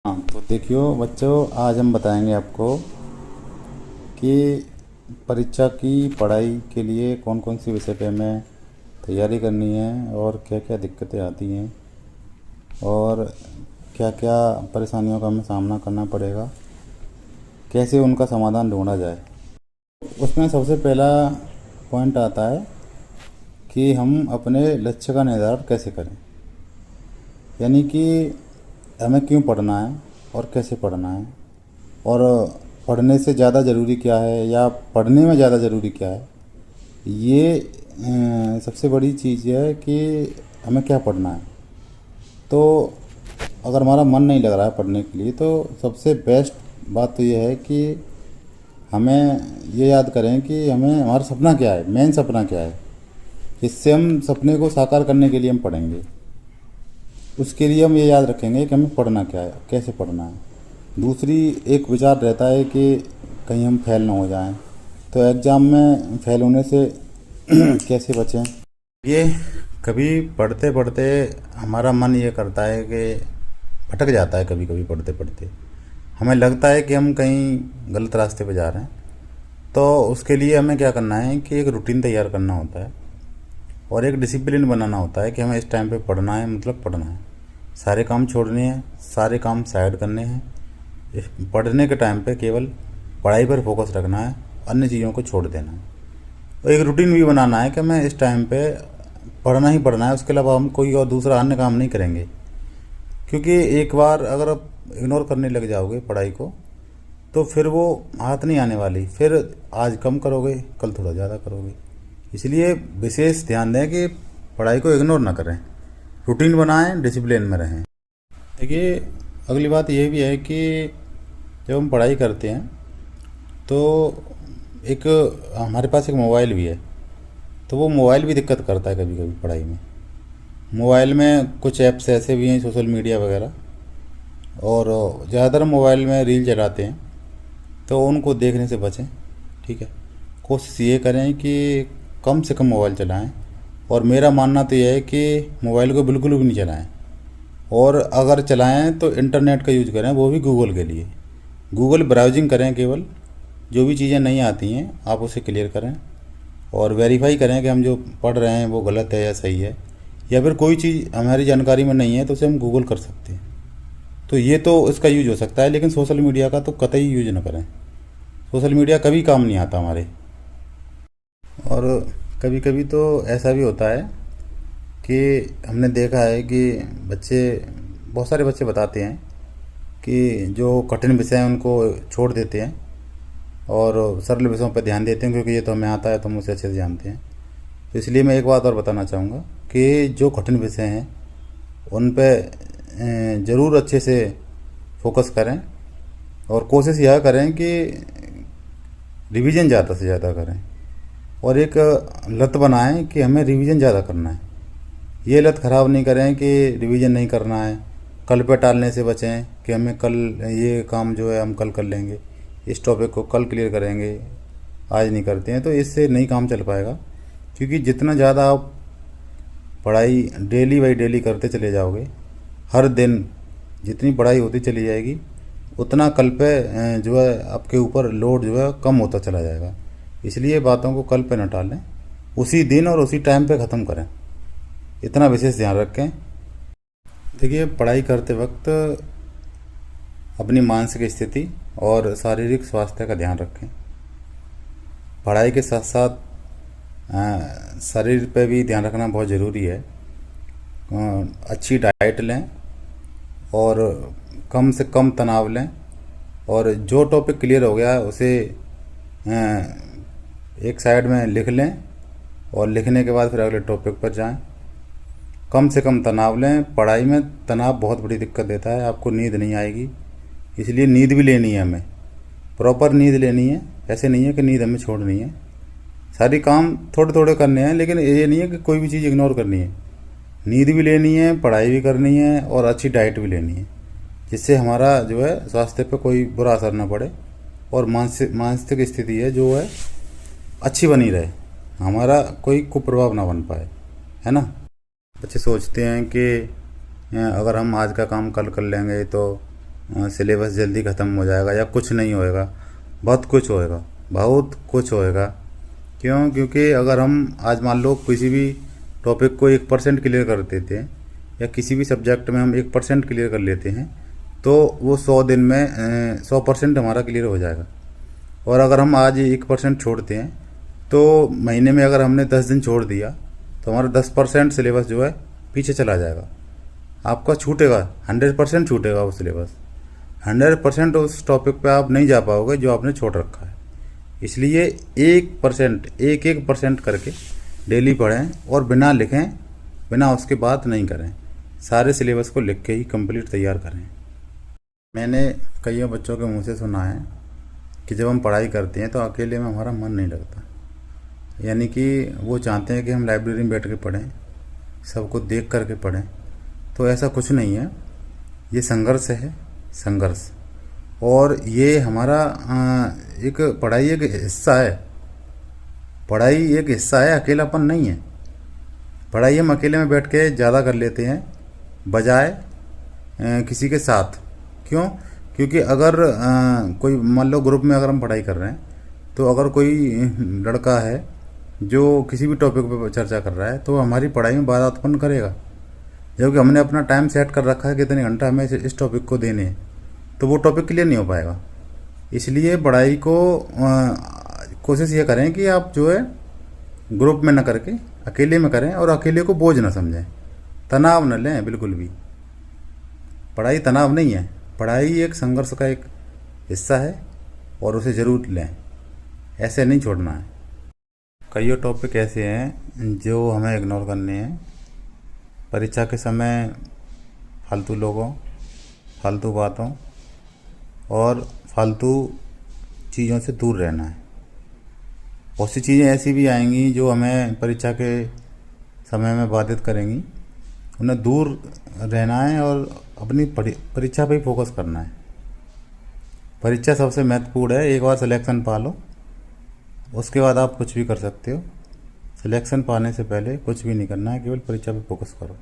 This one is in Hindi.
हाँ तो देखियो बच्चों, आज हम बताएंगे आपको कि परीक्षा की पढ़ाई के लिए कौन कौन सी विषय पे हमें तैयारी करनी है और क्या क्या दिक्कतें आती हैं और क्या क्या परेशानियों का हमें सामना करना पड़ेगा, कैसे उनका समाधान ढूंढा जाए। उसमें सबसे पहला पॉइंट आता है कि हम अपने लक्ष्य का निर्धारण कैसे करें, यानी कि हमें क्यों पढ़ना है और कैसे पढ़ना है, और पढ़ने से ज़्यादा ज़रूरी क्या है या पढ़ने में ज़्यादा ज़रूरी क्या है। ये सबसे बड़ी चीज़ है कि हमें क्या पढ़ना है। तो अगर हमारा मन नहीं लग रहा है पढ़ने के लिए, तो सबसे बेस्ट बात तो ये है कि हमें ये याद करें कि हमें हमारा सपना क्या है, मेन सपना क्या है। इससे हम सपने को साकार करने के लिए हम पढ़ेंगे। उसके लिए हम ये याद रखेंगे कि हमें पढ़ना क्या है, कैसे पढ़ना है। दूसरी एक विचार रहता है कि कहीं हम फेल ना हो जाएं, तो एग्ज़ाम में फेल होने से कैसे बचें। ये कभी पढ़ते पढ़ते हमारा मन ये करता है कि भटक जाता है। कभी कभी पढ़ते पढ़ते हमें लगता है कि हम कहीं गलत रास्ते पे जा रहे हैं। तो उसके लिए हमें क्या करना है कि एक रूटीन तैयार करना होता है और एक डिसिप्लिन बनाना होता है कि हमें इस टाइम पे पढ़ना है, मतलब पढ़ना है। सारे काम छोड़ने हैं, सारे काम साइड करने हैं। पढ़ने के टाइम पे केवल पढ़ाई पर फोकस रखना है, अन्य चीज़ों को छोड़ देना है। और एक रूटीन भी बनाना है कि हमें इस टाइम पे पढ़ना ही पढ़ना है, उसके अलावा हम कोई और दूसरा अन्य काम नहीं करेंगे। क्योंकि एक बार अगर आप इग्नोर करने लग जाओगे पढ़ाई को, तो फिर वो हाथ नहीं आने वाली। फिर आज कम करोगे, कल थोड़ा ज़्यादा करोगे। इसलिए विशेष ध्यान दें कि पढ़ाई को इग्नोर ना करें, रूटीन बनाएं, डिसिप्लिन में रहें। देखिए, अगली बात यह भी है कि जब हम पढ़ाई करते हैं तो एक हमारे पास एक मोबाइल भी है, तो वो मोबाइल भी दिक्कत करता है कभी कभी पढ़ाई में। मोबाइल में कुछ ऐप्स ऐसे भी हैं, सोशल मीडिया वगैरह, और ज़्यादातर मोबाइल में रील चलाते हैं, तो उनको देखने से बचें। ठीक है, कोशिश ये करें कि कम से कम मोबाइल चलाएं। और मेरा मानना तो यह है कि मोबाइल को बिल्कुल भी नहीं चलाएं, और अगर चलाएं तो इंटरनेट का यूज़ करें, वो भी गूगल के लिए। गूगल ब्राउजिंग करें, केवल जो भी चीज़ें नहीं आती हैं आप उसे क्लियर करें और वेरीफाई करें कि हम जो पढ़ रहे हैं वो गलत है या सही है। या फिर कोई चीज़ हमारी जानकारी में नहीं है तो उसे हम गूगल कर सकते हैं। तो ये तो इसका यूज हो सकता है, लेकिन सोशल मीडिया का तो कतई यूज ना करें। सोशल मीडिया कभी काम नहीं आता हमारे। और कभी कभी तो ऐसा भी होता है कि हमने देखा है कि बच्चे, बहुत सारे बच्चे बताते हैं कि जो कठिन विषय हैं उनको छोड़ देते हैं और सरल विषयों पर ध्यान देते हैं, क्योंकि ये तो हमें आता है तो हम उसे अच्छे से जानते हैं। तो इसलिए मैं एक बात और बताना चाहूँगा कि जो कठिन विषय हैं उन पे ज़रूर अच्छे से फोकस करें, और कोशिश यह करें कि रिवीजन ज़्यादा से ज़्यादा करें। और एक लत बनाएं कि हमें रिवीजन ज़्यादा करना है। ये लत ख़राब नहीं करें कि रिवीजन नहीं करना है। कल पे टालने से बचें कि हमें कल ये काम जो है हम कल कर लेंगे, इस टॉपिक को कल क्लियर करेंगे, आज नहीं करते हैं, तो इससे नहीं काम चल पाएगा। क्योंकि जितना ज़्यादा आप पढ़ाई डेली बाई डेली करते चले जाओगे, हर दिन जितनी पढ़ाई होती चली जाएगी, उतना कल पे जो है आपके ऊपर लोड जो है कम होता चला जाएगा। इसलिए बातों को कल पे न टालें, उसी दिन और उसी टाइम पे ख़त्म करें, इतना विशेष ध्यान रखें। देखिए, पढ़ाई करते वक्त अपनी मानसिक स्थिति और शारीरिक स्वास्थ्य का ध्यान रखें। पढ़ाई के साथ साथ शरीर पे भी ध्यान रखना बहुत ज़रूरी है। अच्छी डाइट लें और कम से कम तनाव लें, और जो टॉपिक क्लियर हो गया उसे एक साइड में लिख लें, और लिखने के बाद फिर अगले टॉपिक पर जाएं। कम से कम तनाव लें। पढ़ाई में तनाव बहुत बड़ी दिक्कत देता है, आपको नींद नहीं आएगी। इसलिए नींद भी लेनी है हमें, प्रॉपर नींद लेनी है। ऐसे नहीं है कि नींद हमें छोड़नी है, सारी काम थोड़े थोड़े करने हैं, लेकिन ये नहीं है कि कोई भी चीज़ इग्नोर करनी है। नींद भी लेनी है, पढ़ाई भी करनी है, और अच्छी डाइट भी लेनी है, जिससे हमारा जो है स्वास्थ्य पर कोई बुरा असर ना पड़े और मानसिक स्थिति है जो है अच्छी बनी रहे, हमारा कोई कुप्रभाव ना बन पाए, है ना। बच्चे सोचते हैं कि अगर हम आज का काम कल कर लेंगे तो सिलेबस जल्दी ख़त्म हो जाएगा या कुछ नहीं होएगा। बहुत कुछ होएगा, बहुत कुछ होएगा। क्यों? क्योंकि अगर हम आज मान लो किसी भी टॉपिक को 1% क्लियर कर देते हैं या किसी भी सब्जेक्ट में हम 1% क्लियर कर लेते हैं तो वो 100 दिन में 100% हमारा क्लियर हो जाएगा। और अगर हम आज 1% छोड़ते हैं तो महीने में अगर हमने 10 दिन छोड़ दिया तो हमारा 10% सिलेबस जो है पीछे चला जाएगा। आपका छूटेगा, 100% छूटेगा वो सिलेबस। 100% उस टॉपिक पे आप नहीं जा पाओगे जो आपने छोड़ रखा है। इसलिए 1%, एक परसेंट करके डेली पढ़ें और बिना लिखें, बिना उसके बात नहीं करें। सारे सिलेबस को लिख के ही कंप्लीट तैयार करें। मैंने कई बच्चों के मुंह से सुना है कि जब हम पढ़ाई करते हैं तो अकेले में हमारा मन नहीं लगता, यानी कि वो चाहते हैं कि हम लाइब्रेरी में बैठ के पढ़ें, सबको देख करके पढ़ें। तो ऐसा कुछ नहीं है, ये संघर्ष है, संघर्ष। और ये हमारा एक पढ़ाई एक हिस्सा है, पढ़ाई एक हिस्सा है, अकेलापन नहीं है। पढ़ाई हम अकेले में बैठ के ज़्यादा कर लेते हैं बजाय किसी के साथ। क्यों? क्योंकि अगर कोई मान लो ग्रुप में अगर हम पढ़ाई कर रहे हैं तो अगर कोई लड़का है जो किसी भी टॉपिक पे चर्चा कर रहा है तो हमारी पढ़ाई में बाधा उत्पन्न करेगा। जबकि हमने अपना टाइम सेट कर रखा है कितने घंटा हमें इस टॉपिक को देने हैं, तो वो टॉपिक क्लियर नहीं हो पाएगा। इसलिए पढ़ाई को कोशिश ये करें कि आप जो है ग्रुप में न करके अकेले में करें और अकेले को बोझ ना समझें, तनाव न लें बिल्कुल भी। पढ़ाई तनाव नहीं है, पढ़ाई एक संघर्ष का एक हिस्सा है और उसे ज़रूर लें, ऐसे नहीं छोड़ना है। कई टॉपिक ऐसे हैं जो हमें इग्नोर करने हैं। परीक्षा के समय फालतू लोगों, फालतू बातों और फालतू चीज़ों से दूर रहना है। बहुत सी चीज़ें ऐसी भी आएंगी जो हमें परीक्षा के समय में बाधित करेंगी, उन्हें दूर रहना है और अपनी परीक्षा पे ही फोकस करना है। परीक्षा सबसे महत्वपूर्ण है। एक बार सिलेक्शन पा लो, उसके बाद आप कुछ भी कर सकते हो। सिलेक्शन पाने से पहले कुछ भी नहीं करना है, केवल परीक्षा पे फोकस करो।